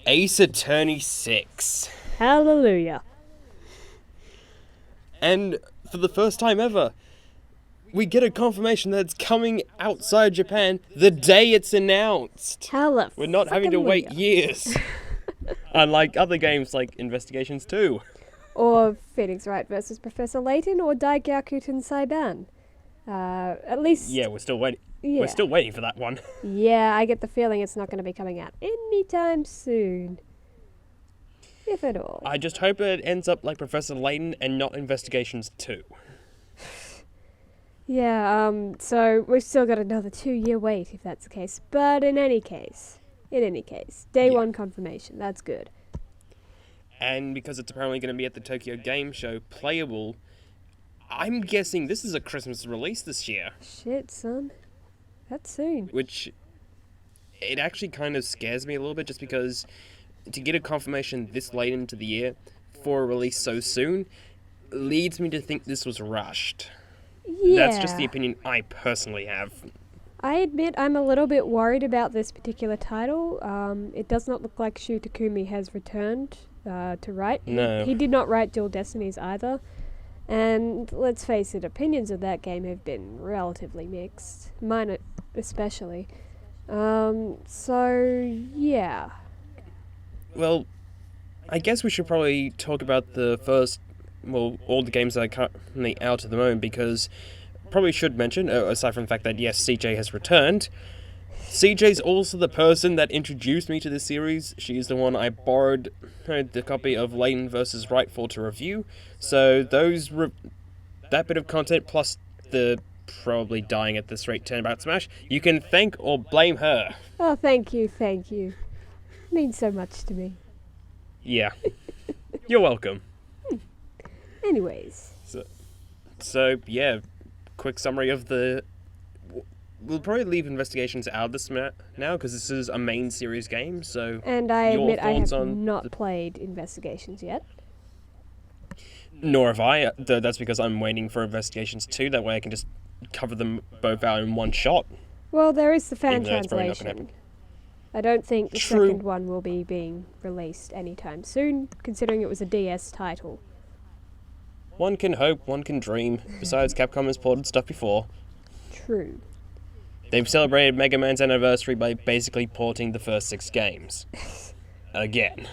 Ace Attorney 6. Hallelujah. And for the first time ever, we get a confirmation that it's coming outside Japan the day it's announced. We're not having to wait years. Unlike other games like Investigations 2. Or Phoenix Wright versus Professor Layton, or Daigyaku Tensei Ban. At least... Yeah, we're still waiting. Yeah. We're still waiting for that one. Yeah, I get the feeling it's not going to be coming out anytime soon. If at all. I just hope it ends up like Professor Layton and not Investigations 2. Yeah, so we've still got another 2-year wait if that's the case. But in any case, day one confirmation, that's good. And because it's apparently going to be at the Tokyo Game Show, playable, I'm guessing this is a Christmas release this year. Shit, son. That's soon. Which, it actually kind of scares me a little bit, just because to get a confirmation this late into the year for a release so soon leads me to think this was rushed. Yeah. That's just the opinion I personally have. I admit I'm a little bit worried about this particular title. It does not look like Shu Takumi has returned to write. No. He did not write Dual Destinies either. And let's face it, opinions of that game have been relatively mixed. Mine especially. So, yeah. Well, I guess we should probably talk about the first, all the games that are currently out at the moment, because probably should mention, aside from the fact that, yes, CJ has returned, CJ's also the person that introduced me to this series. She's the one I borrowed the copy of Layton vs. Wright for to review, so that bit of content plus the probably dying at this rate 10 about Smash, you can thank or blame her. Oh, thank you. Means so much to me. Yeah. You're welcome. Anyways. So yeah, quick summary of the... We'll probably leave Investigations out of this now, because this is a main series game, so... And I admit I have not played Investigations yet. Nor have I. That's because I'm waiting for Investigations 2, that way I can just cover them both out in one shot. Well, there is the fan translation. I don't think the second one will be being released anytime soon, considering it was a DS title. One can hope, one can dream. Besides, Capcom has ported stuff before. True. They've celebrated Mega Man's anniversary by basically porting the first 6 games. Again.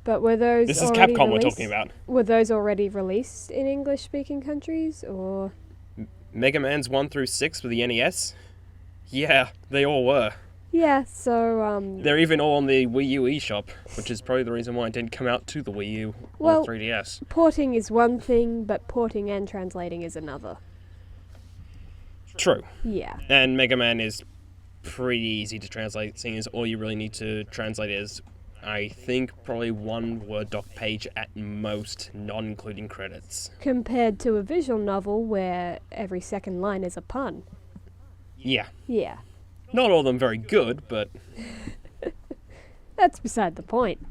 But were those This is Capcom we're talking about. Were those already released in English-speaking countries, or...? Mega Man's 1 through 6 for the NES? Yeah, they all were. Yeah, so, They're even all on the Wii U eShop, which is probably the reason why it didn't come out to the Wii U or 3DS. Porting is one thing, but porting and translating is another. True. Yeah. And Mega Man is pretty easy to translate, seeing as all you really need to translate is, I think, probably one Word doc page at most, not including credits. Compared to a visual novel where every second line is a pun. Yeah. Yeah. Not all of them very good, but... That's beside the point.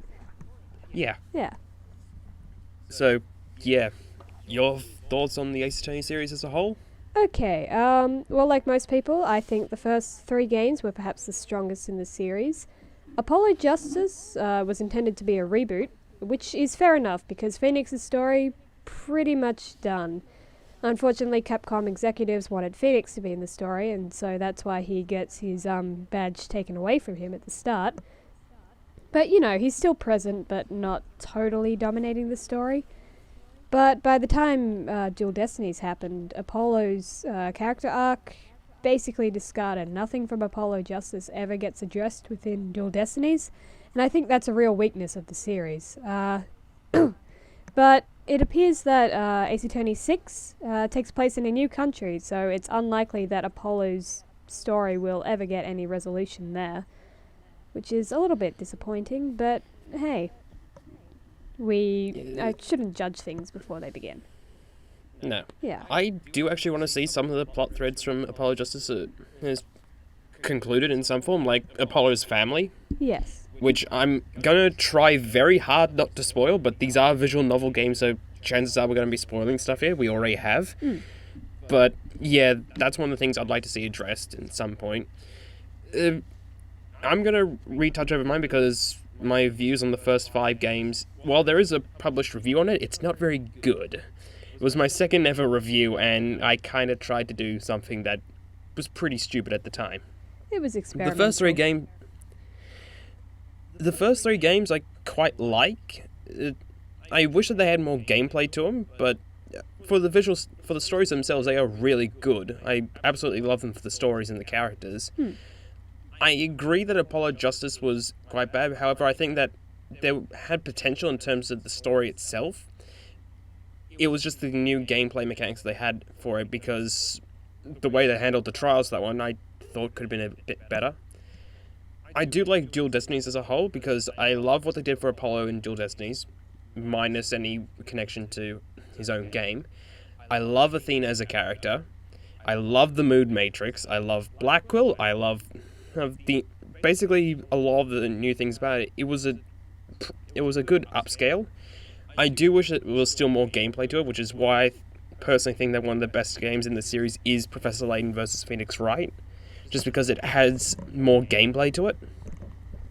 Yeah. Yeah. So, yeah. Your thoughts on the Ace Attorney series as a whole? Okay, well, like most people, I think the first 3 games were perhaps the strongest in the series. Apollo Justice was intended to be a reboot, which is fair enough, because Phoenix's story, pretty much done. Unfortunately, Capcom executives wanted Phoenix to be in the story, and so that's why he gets his badge taken away from him at the start. But, you know, he's still present, but not totally dominating the story. But by the time Dual Destinies happened, Apollo's character arc basically discarded. Nothing from Apollo Justice ever gets addressed within Dual Destinies, and I think that's a real weakness of the series. But it appears that Ace Attorney 6 takes place in a new country, so it's unlikely that Apollo's story will ever get any resolution there, which is a little bit disappointing, but hey, I shouldn't judge things before they begin. No. Yeah. I do actually want to see some of the plot threads from Apollo Justice is concluded in some form, like Apollo's family. Yes. Which I'm going to try very hard not to spoil, but these are visual novel games, so chances are we're going to be spoiling stuff here. We already have. But, yeah, that's one of the things I'd like to see addressed at some point. I'm going to retouch over mine because my views on the first 5 games, while there is a published review on it, it's not very good. It was my second ever review, and I kind of tried to do something that was pretty stupid at the time. It was experimental. The first three games I quite like. I wish that they had more gameplay to them, but for the stories themselves, they are really good. I absolutely love them for the stories and the characters. I agree that Apollo Justice was quite bad. However, I think that they had potential in terms of the story itself. It was just the new gameplay mechanics they had for it, because the way they handled the trials, that one, I thought could have been a bit better. I do like Dual Destinies as a whole, because I love what they did for Apollo in Dual Destinies, minus any connection to his own game. I love Athena as a character. I love the Mood Matrix. I love Black Quill. I love basically a lot of the new things about it. It was a good upscale. I do wish it was still more gameplay to it, which is why I personally think that one of the best games in the series is Professor Layton vs. Phoenix Wright, just because it has more gameplay to it.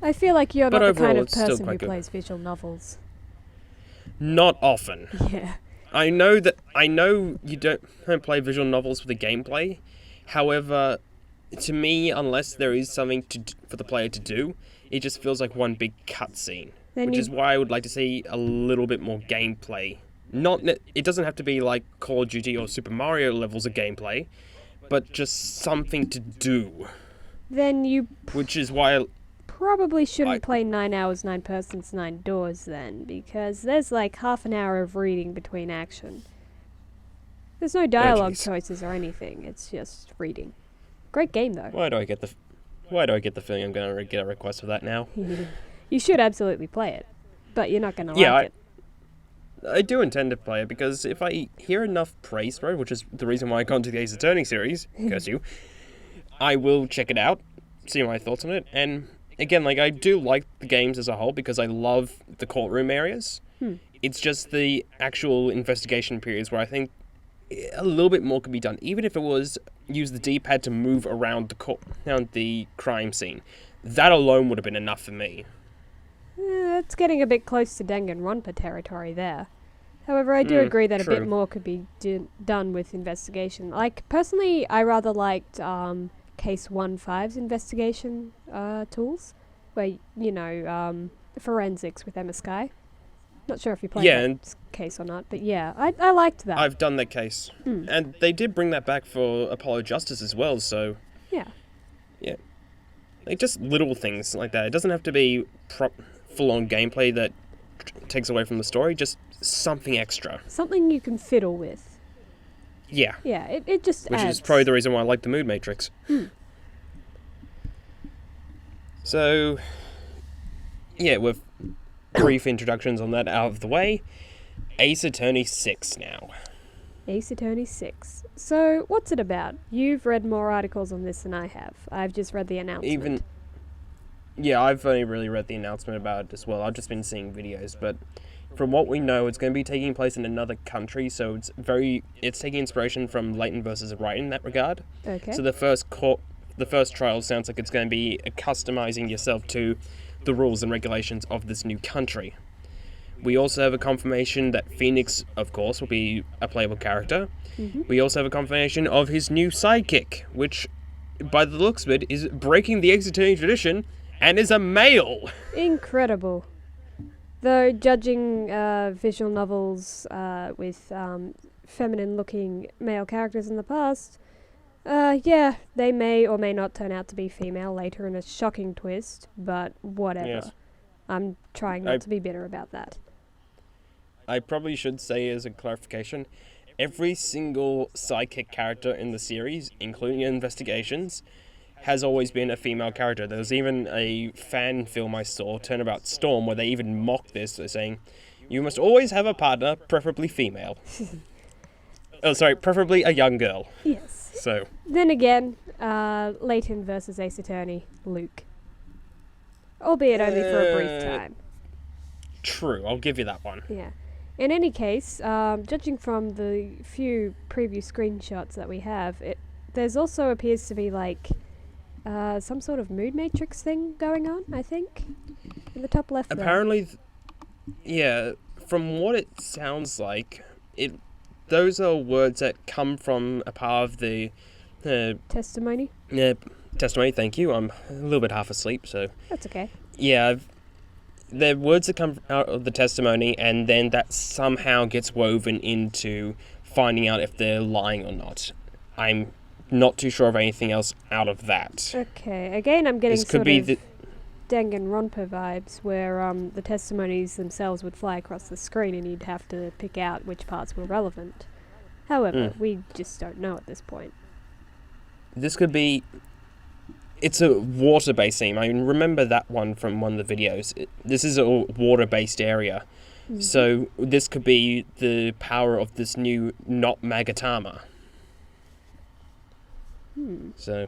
I feel like you're not the overall, kind of it's still person who quite good. plays visual novels. Not often. Yeah. I know you don't play visual novels for the gameplay. However, to me, unless there is something for the player to do, it just feels like one big cutscene. Which is why I would like to see a little bit more gameplay. It doesn't have to be like Call of Duty or Super Mario levels of gameplay, but just something to do. Then you Which is why probably shouldn't play 9 hours, 9 persons, 9 doors then, because there's like half an hour of reading between action. There's no dialogue choices or anything, it's just reading. Great game though. Why do I get the feeling I'm going to get a request for that now? You should absolutely play it, but you're not going to like it. I do intend to play it, because if I hear enough praise for it, which is the reason why I got into the Ace Attorney series, curse you, I will check it out, see my thoughts on it, and again, I do like the games as a whole, because I love the courtroom areas. It's just the actual investigation periods where I think a little bit more could be done, even if it was use the D-pad to move around the crime scene. That alone would have been enough for me. It's getting a bit close to Danganronpa territory there. However, I do agree that true. a bit more could be done with investigation. Personally, I rather liked Case 1.5's investigation tools, where, forensics with Emma Skye. Not sure if you played that case or not, but yeah, I liked that. I've done that case. And they did bring that back for Apollo Justice as well, so... Yeah. Yeah. Just little things like that. It doesn't have to be full-on gameplay that takes away from the story, just something extra. Something you can fiddle with. Yeah. Yeah, it just Which adds. is probably the reason why I like the Mood Matrix. So, yeah, with brief introductions on that out of the way, Ace Attorney 6 now. Ace Attorney 6. So, what's it about? You've read more articles on this than I have. I've just read the announcement. Yeah, I've only really read the announcement about it as well. I've just been seeing videos, but from what we know, it's going to be taking place in another country, so it's taking inspiration from Layton versus Wright in that regard. Okay. So the first trial sounds like it's going to be customizing yourself to the rules and regulations of this new country. We also have a confirmation that Phoenix, of course, will be a playable character. We also have a confirmation of his new sidekick, which, by the looks of it, is breaking the Ace Attorney tradition and is a male. Incredible. Though, judging visual novels with feminine-looking male characters in the past, they may or may not turn out to be female later in a shocking twist, but whatever. Yes. I'm trying not to be bitter about that. I probably should say as a clarification, every single sidekick character in the series, including Investigations, has always been a female character. There's even a fan film I saw, Turnabout Storm, where they even mock this. They're saying, you must always have a partner, preferably female. Preferably a young girl. Yes. So. Then again, Layton versus Ace Attorney, Luke. Albeit only for a brief time. True, I'll give you that one. Yeah. In any case, judging from the few preview screenshots that we have, there's also appears to be some sort of mood matrix thing going on, I think. In the top left there. Apparently, yeah, from what it sounds like, those are words that come from a part of the Testimony? testimony, thank you. I'm a little bit half asleep, so... That's okay. Yeah, they're words that come out of the testimony, and then that somehow gets woven into finding out if they're lying or not. I'm not too sure of anything else out of that. Okay, again I'm getting This could be the... Danganronpa vibes, where the testimonies themselves would fly across the screen and you'd have to pick out which parts were relevant. However, we just don't know at this point. This could be... It's a water-based theme. I remember that one from one of the videos. This is a water-based area. Mm-hmm. So this could be the power of this new not Magatama. So...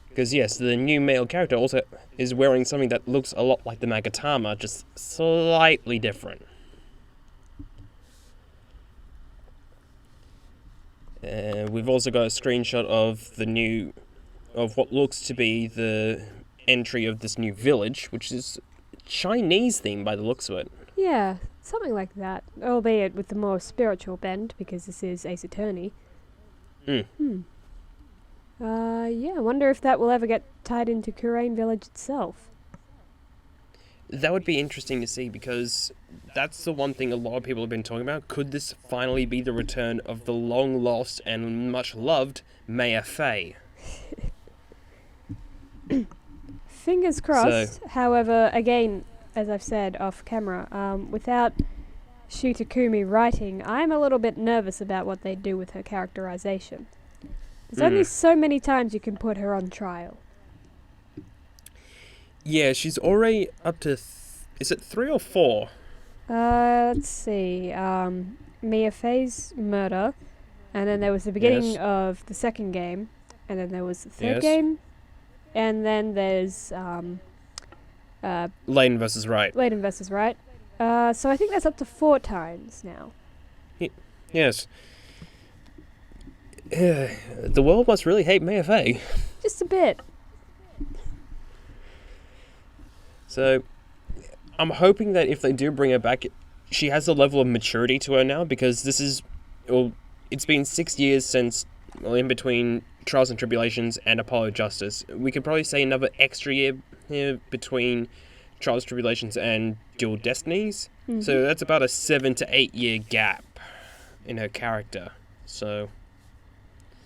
Because yes, the new male character also is wearing something that looks a lot like the Magatama, just slightly different. We've also got a screenshot of what looks to be the entry of this new village, which is Chinese themed by the looks of it. Yeah, something like that, albeit with the more spiritual bend, because this is Ace Attorney. Yeah, I wonder if that will ever get tied into Kurain Village itself. That would be interesting to see, because that's the one thing a lot of people have been talking about. Could this finally be the return of the long-lost and much-loved Maya Fey? Fingers crossed. So, however, again, as I've said off camera, without Shu Takumi writing, I'm a little bit nervous about what they do with her characterization. There's only so many times you can put her on trial. Yeah, she's already up to... is it 3 or 4? Let's see. Mia Fey's murder. And then there was the beginning of the second game. And then there was the third game. And then there's... Layden versus Wright. Layden versus Wright. So I think that's up to 4 times now. Yes. The world must really hate Maya Fey. Just a bit. So, I'm hoping that if they do bring her back, she has a level of maturity to her now, because this is... Well, it's been 6 years since... Well, in between Trials and Tribulations and Apollo Justice. We could probably say another extra year here between Trials and Tribulations and Dual Destinies. Mm-hmm. So that's about a 7 to 8 year gap in her character. So...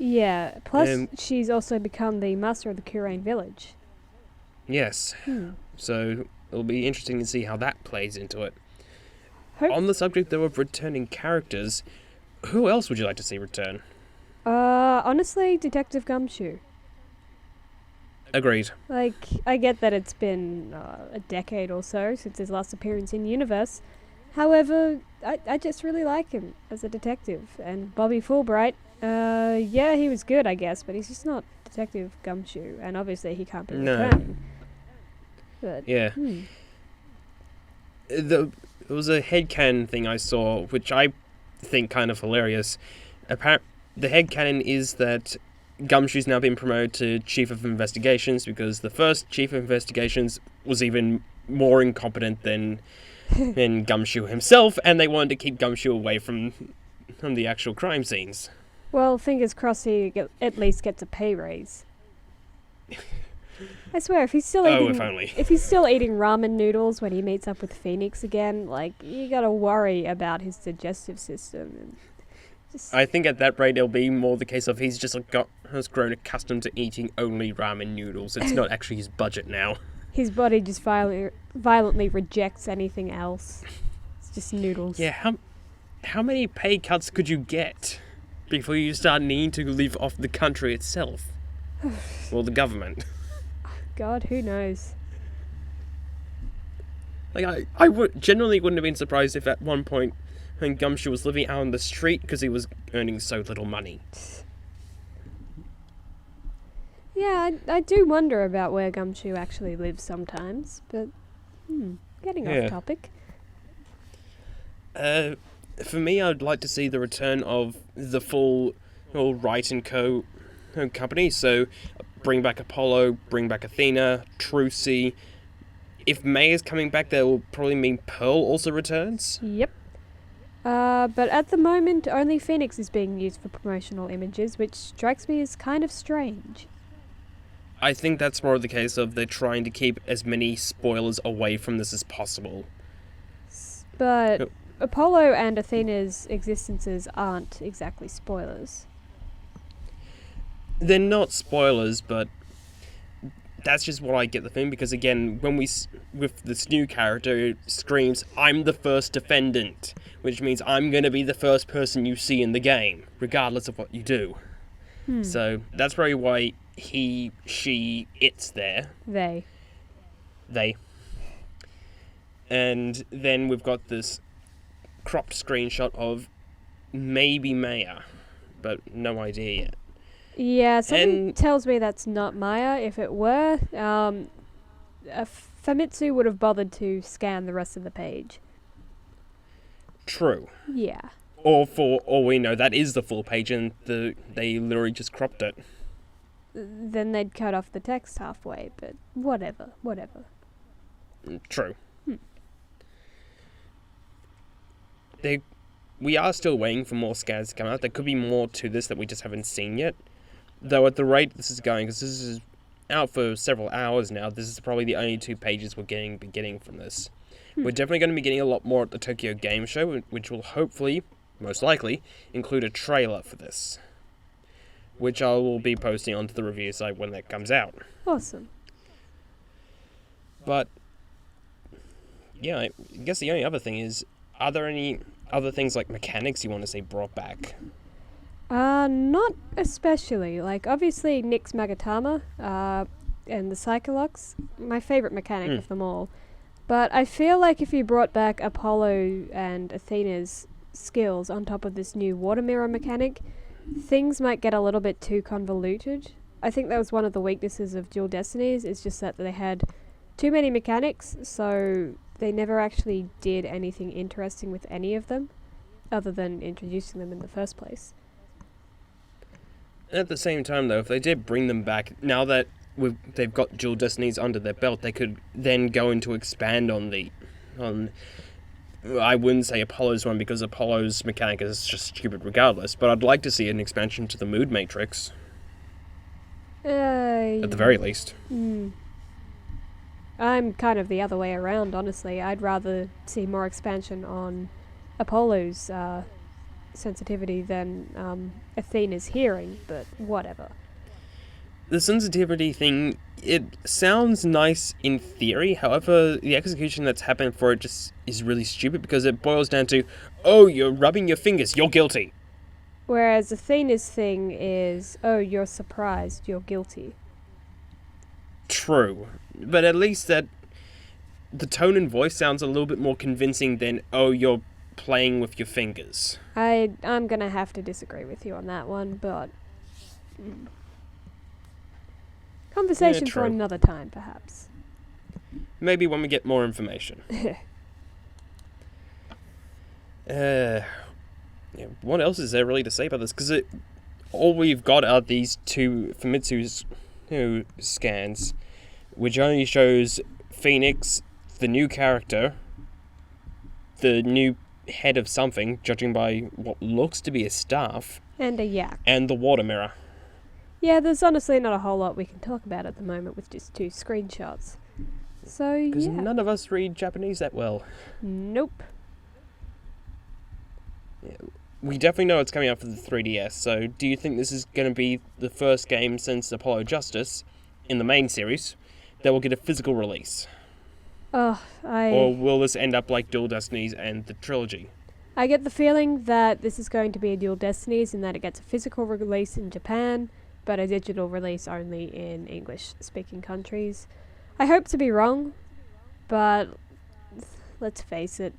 Yeah, plus she's also become the master of the Kurain Village. Yes. So it'll be interesting to see how that plays into it. On the subject, though, of returning characters, who else would you like to see return? Honestly, Detective Gumshoe. Agreed. Like, I get that it's been a decade or so since his last appearance in Universe. However, I just really like him as a detective. And Bobby Fulbright, yeah, he was good, I guess, but he's just not Detective Gumshoe, and obviously he can't be returning. But, yeah. There was a headcanon thing I saw, which I think kind of hilarious. The headcanon is that Gumshoe's now been promoted to Chief of Investigations, because the first Chief of Investigations was even more incompetent than Gumshoe himself, and they wanted to keep Gumshoe away from the actual crime scenes. Well, fingers crossed he at least gets a pay raise. I swear, if he's still if he's still eating ramen noodles when he meets up with Phoenix again, like, you gotta worry about his digestive system. And I think at that rate it'll be more the case of he's just has grown accustomed to eating only ramen noodles. It's not actually his budget now. His body just violently rejects anything else. It's just noodles. Yeah, how many pay cuts could you get before you start needing to live off the country itself? Or the government? God, who knows? Like, I generally wouldn't have been surprised if at one point when Gumshoe was living out on the street because he was earning so little money. Yeah, I do wonder about where Gumshoe actually lives sometimes, but getting off topic. For me, I'd like to see the return of the full Wright & Co. company, so bring back Apollo, bring back Athena, Trucy. If May is coming back, that will probably mean Pearl also returns. Yep. But at the moment, only Phoenix is being used for promotional images, which strikes me as kind of strange. I think that's more of the case of they're trying to keep as many spoilers away from this as possible. But Yep. Apollo and Athena's existences aren't exactly spoilers. They're not spoilers, but that's just what I get the thing, because again, when with this new character, it screams, "I'm the first defendant," which means I'm going to be the first person you see in the game, regardless of what you do. So that's probably why he, she, it's there. They. And then we've got this cropped screenshot of maybe Maya, but no idea yet. Yeah, something And- tells me that's not Maya. If it were, Famitsu would have bothered to scan the rest of the page. True. Yeah. Or for all we know, that is the full page and they literally just cropped it. Then they'd cut off the text halfway, but whatever. True. We are still waiting for more scans to come out. There could be more to this that we just haven't seen yet. Though at the rate this is going, because this is out for several hours now, this is probably the only 2 pages we're getting from this. We're definitely going to be getting a lot more at the Tokyo Game Show, which will hopefully, most likely, include a trailer for this, which I will be posting onto the review site when that comes out. Awesome. But yeah, I guess the only other thing is, are there any other things like mechanics you want to see brought back? Not especially. Like, obviously, Nick's Magatama, and the Psycholox, my favourite mechanic of them all. But I feel like if you brought back Apollo and Athena's skills on top of this new water mirror mechanic, things might get a little bit too convoluted. I think that was one of the weaknesses of Dual Destinies, is just that they had too many mechanics, so they never actually did anything interesting with any of them, other than introducing them in the first place. At the same time, though, if they did bring them back, now that they've got Dual Destinies under their belt, they could then go into expand on I wouldn't say Apollo's one, because Apollo's mechanic is just stupid regardless, but I'd like to see an expansion to the Mood Matrix, at the very least. I'm kind of the other way around, honestly. I'd rather see more expansion on Apollo's sensitivity than Athena's hearing, but whatever. The sensitivity thing, it sounds nice in theory, however, the execution that's happened for it just is really stupid, because it boils down to, oh, you're rubbing your fingers, you're guilty. Whereas Athena's thing is, oh, you're surprised, you're guilty. True, but at least that the tone and voice sounds a little bit more convincing than, oh, you're playing with your fingers. I'm gonna have to disagree with you on that one, but conversation Yeah, for true. another time, perhaps. Maybe when we get more information. Yeah, what else is there really to say about this? Because all we've got are these 2 Famitsu's scans, which only shows Phoenix, the new character, the new head of something, judging by what looks to be a staff, And a yak. and the water mirror. Yeah, there's honestly not a whole lot we can talk about at the moment with just 2 screenshots. So, Because yeah. none of us read Japanese that well. Nope. We definitely know it's coming out for the 3DS, so do you think this is going to be the first game since Apollo Justice, in the main series, that will get a physical release? Ugh, Or will this end up like Dual Destinies and the trilogy? I get the feeling that this is going to be a Dual Destinies in that it gets a physical release in Japan, but a digital release only in English-speaking countries. I hope to be wrong, but let's face it,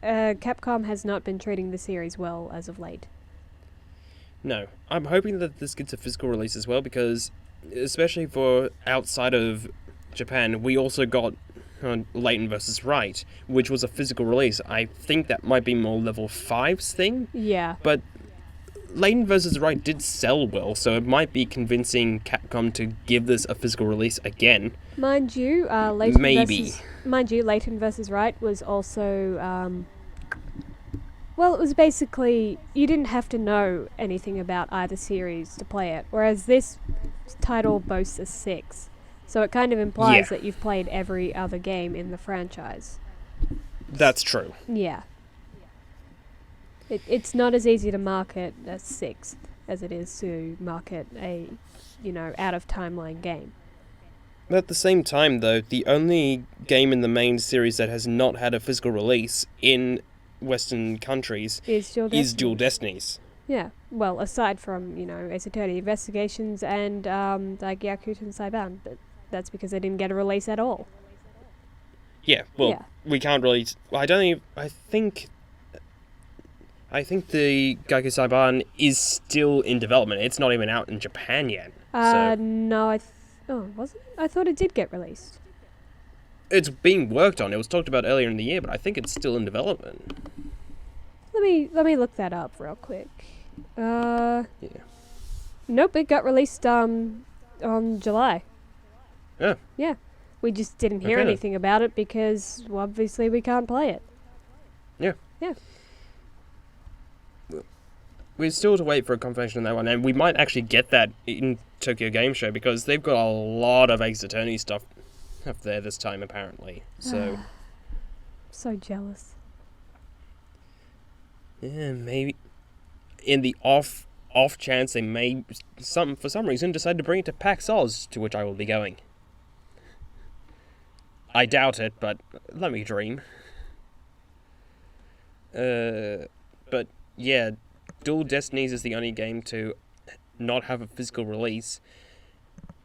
Capcom has not been treating the series well as of late. No. I'm hoping that this gets a physical release as well, because, especially for outside of Japan, we also got Leighton vs. Wright, which was a physical release. I think that might be more level 5's thing, Yeah. but Layton vs. Right did sell well, so it might be convincing Capcom to give this a physical release again. Mind you, Maybe. Layton versus Right was also, well, it was basically, you didn't have to know anything about either series to play it, whereas this title boasts a 6. So it kind of implies that you've played every other game in the franchise. That's true. Yeah. It's not as easy to market a 6 as it is to market a, out-of-timeline game. At the same time, though, the only game in the main series that has not had a physical release in Western countries is Dual Destinies. Yeah, well, aside from, Ace Attorney Investigations and, like Yakuten Saiban, but that's because they didn't get a release at all. Yeah, well, we can't really... I think the Gaikou Saiban is still in development. It's not even out in Japan yet. No, was it? I thought it did get released. It's being worked on. It was talked about earlier in the year, but I think it's still in development. Let me look that up real quick. Yeah. Nope, it got released on July. Yeah. Yeah. We just didn't hear anything about it because, well, obviously we can't play it. Yeah. Yeah. We're still to wait for a confirmation on that one, and we might actually get that in Tokyo Game Show because they've got a lot of Ace Attorney stuff up there this time, apparently. So. So jealous. Yeah, maybe in the off chance they may for some reason decide to bring it to PAX Oz, to which I will be going. I doubt it, but let me dream. But yeah, Dual Destinies is the only game to not have a physical release.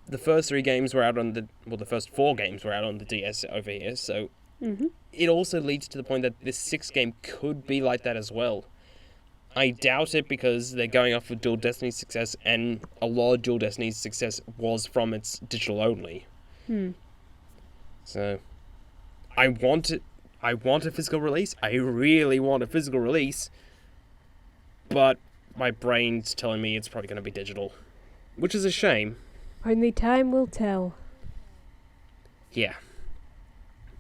The first 3 games were out on the first 4 games were out on the DS over here, so it also leads to the point that this 6th game could be like that as well. I doubt it because they're going off with Dual Destiny's success, and a lot of Dual Destiny's success was from its digital only. So, I want a physical release. I really want a physical release, but my brain's telling me it's probably going to be digital, which is a shame. Only time will tell. Yeah.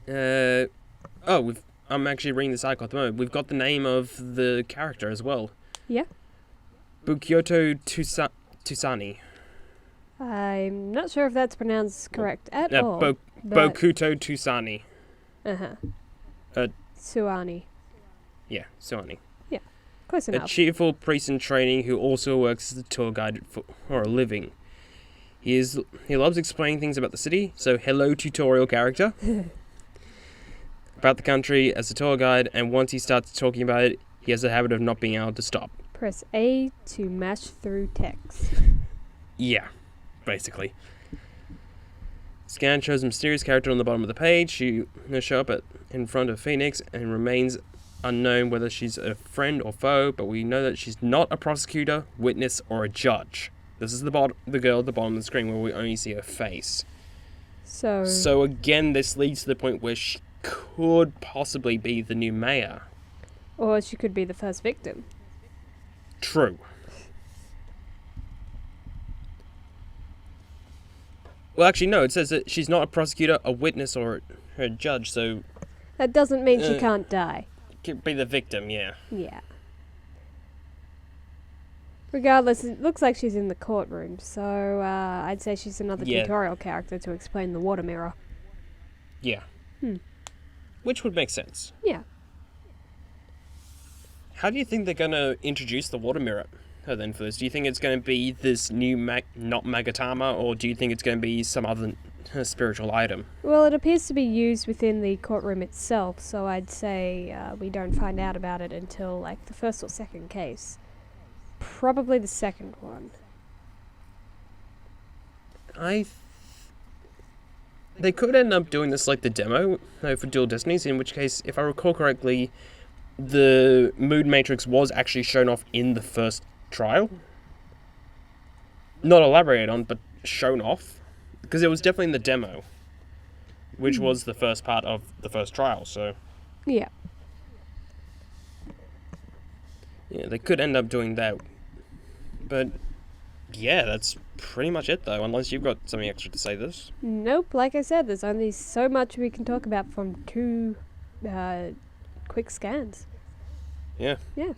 I'm actually reading this article at the moment. We've got the name of the character as well. Yeah. Bukyoto Tusani. I'm not sure if that's pronounced correct at all. Bokuto Tusani. Suani. Yeah, Suani. Yeah, close enough. A cheerful priest in training who also works as a tour guide for a living. He loves explaining things about the city, so hello tutorial character. About the country as a tour guide, and once he starts talking about it, he has a habit of not being able to stop. Press A to mash through text. Yeah, basically. Scan shows a mysterious character on the bottom of the page. She will show up in front of Phoenix and remains unknown whether she's a friend or foe, but we know that she's not a prosecutor, witness, or a judge. This is the girl at the bottom of the screen where we only see her face. So again, this leads to the point where she could possibly be the new mayor. Or she could be the first victim. True. Well, actually, no, it says that she's not a prosecutor, a witness, or a judge, so... That doesn't mean she can't die. Could be the victim, yeah. Yeah. Regardless, it looks like she's in the courtroom, so I'd say she's another tutorial character to explain the water mirror. Yeah. Which would make sense. Yeah. How do you think they're going to introduce the water mirror then for this? Do you think it's going to be this new not Magatama, or do you think it's going to be some other spiritual item? Well, it appears to be used within the courtroom itself, so I'd say we don't find out about it until, like, the first or second case. Probably the second one. They could end up doing this like the demo for Dual Destinies, in which case, if I recall correctly, the mood matrix was actually shown off in the first trial. Not elaborated on, but shown off. Because it was definitely in the demo, which was the first part of the first trial, so... Yeah. Yeah, they could end up doing that. But yeah, that's pretty much it though, unless you've got something extra to say this. Nope, like I said, there's only so much we can talk about from two quick scans. Yeah. Yeah.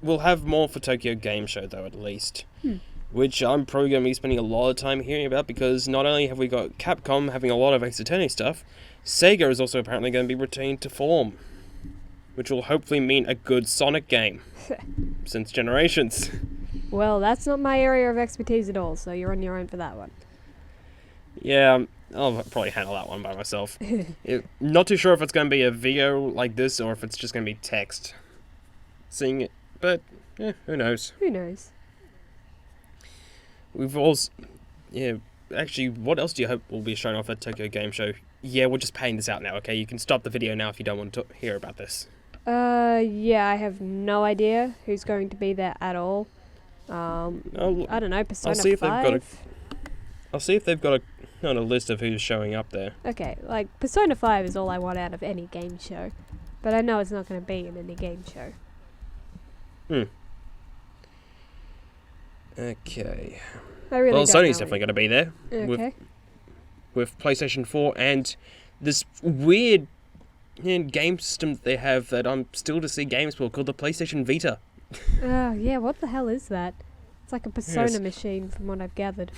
We'll have more for Tokyo Game Show though, at least. Hmm. Which I'm probably going to be spending a lot of time hearing about, because not only have we got Capcom having a lot of Ace Attorney stuff, Sega is also apparently going to be retained to form, which will hopefully mean a good Sonic game, since Generations. Well, that's not my area of expertise at all, so you're on your own for that one. Yeah, I'll probably handle that one by myself. Not too sure if it's going to be a video like this, or if it's just going to be text. Seeing it, but who knows. Who knows? We've also... Yeah, actually, what else do you hope will be shown off at Tokyo Game Show? Yeah, we're just paying this out now, okay? You can stop the video now if you don't want to hear about this. Yeah, I have no idea who's going to be there at all. I don't know, Persona 5? I'll see if they've got a list of who's showing up there. Okay, like, Persona 5 is all I want out of any game show. But I know it's not going to be in any game show. Okay. I really Well, don't Sony's know definitely going to be there. Okay. With PlayStation 4 and this weird game system that they have that I'm still to see games for, called the PlayStation Vita. Oh, yeah, what the hell is that? It's like a Persona Yes. machine from what I've gathered.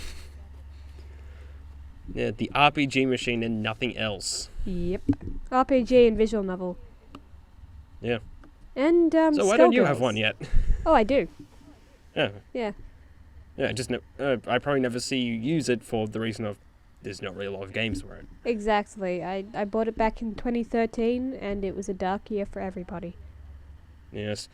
Yeah, the RPG machine and nothing else. Yep. RPG and visual novel. Yeah. And, So why don't you have one yet? Oh, I do. Yeah. Yeah. Yeah, I probably never see you use it for the reason of there's not really a lot of games for it. Exactly. I bought it back in 2013, and it was a dark year for everybody. Yes.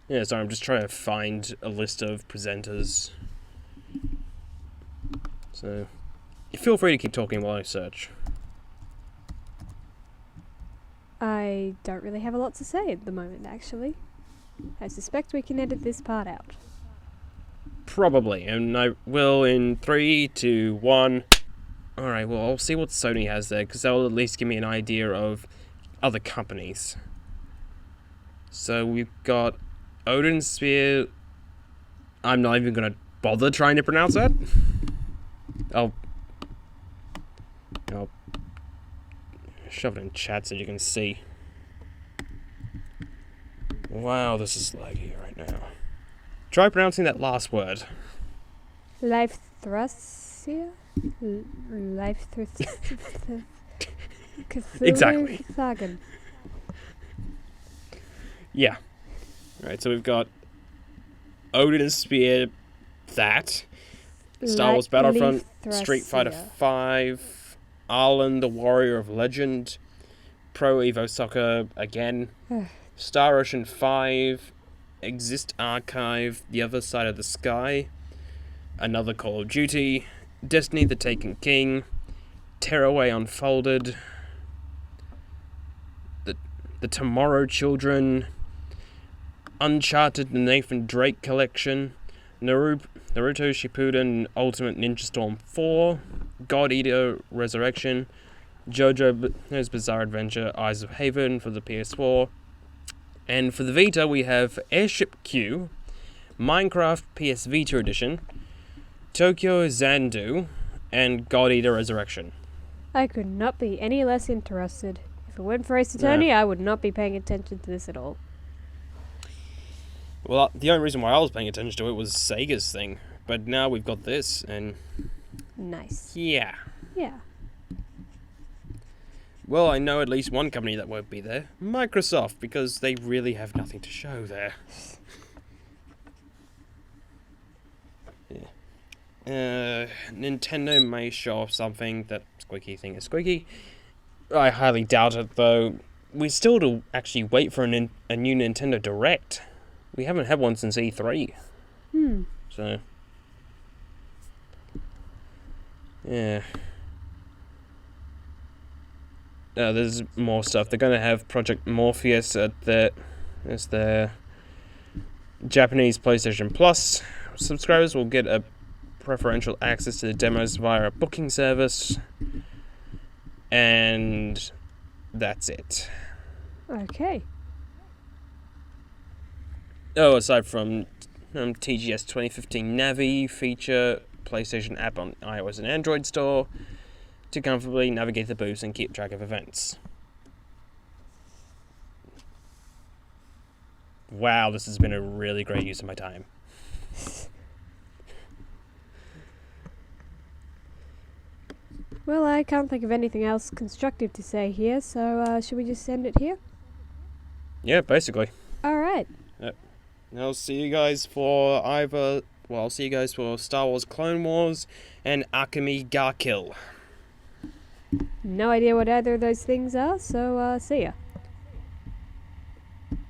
Yeah, sorry, I'm just trying to find a list of presenters. So, feel free to keep talking while I search. I don't really have a lot to say at the moment, actually. I suspect we can edit this part out. Probably, and I will in 3, 2, 1. Alright, well, I'll see what Sony has there, because that'll at least give me an idea of other companies. So we've got Odin Sphere. I'm not even going to bother trying to pronounce that. I'll shove it in chat so you can see. Wow, this is laggy right now. Try pronouncing that last word. Life Thrusia? Life Thrusia? Exactly. Thagen. Yeah. Alright, so we've got Odin Spear, that. Star Wars Battlefront, Street Fighter 5, Arlen, the Warrior of Legend, Pro Evo Soccer again, Star Ocean 5, Exist Archive, The Other Side of the Sky, another Call of Duty, Destiny the Taken King, Tearaway Unfolded, the Tomorrow Children, Uncharted the Nathan Drake Collection, Naruto Shippuden Ultimate Ninja Storm 4, God Eater Resurrection, JoJo's Bizarre Adventure Eyes of Haven for the PS4, and for the Vita we have Airship Q, Minecraft PS Vita Edition, Tokyo Zandu, and God Eater Resurrection. I could not be any less interested. If it weren't for Ace Attorney, I would not be paying attention to this at all. Well, the only reason why I was paying attention to it was Sega's thing, but now we've got this, and... Nice. yeah. Yeah. Well, I know at least one company that won't be there. Microsoft, because they really have nothing to show there. Yeah. Nintendo may show off something. That squeaky thing is squeaky. I highly doubt it, though. We still to actually wait for a new Nintendo Direct. We haven't had one since E3. So... yeah. There's more stuff. They're going to have Project Morpheus as their Japanese PlayStation Plus. Subscribers will get a preferential access to the demos via a booking service. And that's it. Okay. Oh, aside from TGS 2015 Navi feature, PlayStation app on iOS and Android store to comfortably navigate the booths and keep track of events. Wow, this has been a really great use of my time. Well, I can't think of anything else constructive to say here, so should we just end it here? Yeah, basically. Alright. I'll see you guys for I'll see you guys for Star Wars Clone Wars and Akemi ga Kill. No idea what either of those things are, so see ya.